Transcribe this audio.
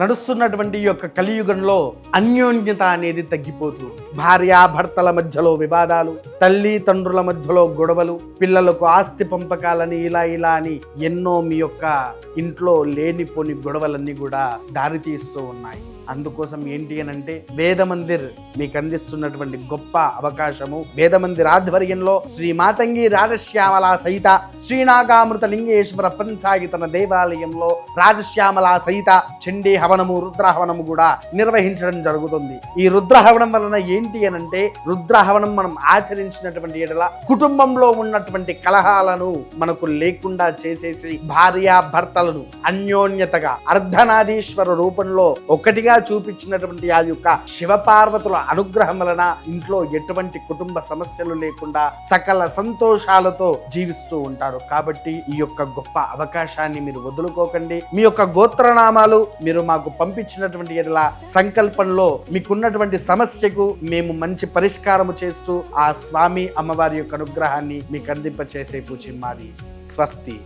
నడుస్తున్నటువంటి ఈ యొక్క కలియుగంలో అన్యోన్యత అనేది తగ్గిపోతూ భార్యాభర్తల మధ్యలో వివాదాలు, తల్లి తండ్రుల మధ్యలో గొడవలు, పిల్లలకు ఆస్తి పంపకాలని ఇలా అని ఎన్నో మీ యొక్క ఇంట్లో లేనిపోని గొడవలన్నీ కూడా దారితీస్తూ ఉన్నాయి. అందుకోసం ఏంటి అని అంటే వేదమందిర్ మీకు అందిస్తున్నటువంటి గొప్ప అవకాశము. వేదమందిర్ ఆధ్వర్యంలో శ్రీ మాతంగి రాజశ్యామల సహిత శ్రీనాగామృత లింగేశ్వర పంచాయతన దేవాలయంలో రాజశ్యామల సహిత చండీ హవనము, రుద్రహవనము కూడా నిర్వహించడం జరుగుతుంది. ఈ రుద్రహవనం వలన ఏంటి అని అంటే రుద్రహవనం మనం ఆచరించినటువంటి ఎడల కుటుంబంలో ఉన్నటువంటి కలహాలను మనకు లేకుండా చేసేసి భార్యాభర్తలను అన్యోన్యతగా అర్ధనారీశ్వర రూపంలో ఒకటిగా చూపించినటువంటి ఆ యొక్క శివపార్వతుల అనుగ్రహం వలన ఇంట్లో ఎటువంటి కుటుంబ సమస్యలు లేకుండా సకల సంతోషాలతో జీవిస్తూ ఉంటారు. కాబట్టి ఈ యొక్క గొప్ప అవకాశాన్ని మీరు వదులుకోకండి. మీ యొక్క గోత్రనామాలు మీరు మాకు పంపించినటువంటి ఎడల సంకల్పంలో మీకున్నటువంటి సమస్యకు మేము మంచి పరిష్కారము చేస్తూ ఆ స్వామి అమ్మవారి యొక్క అనుగ్రహాన్ని మీకు అందింపచేసే పూచి మాది. స్వస్తి.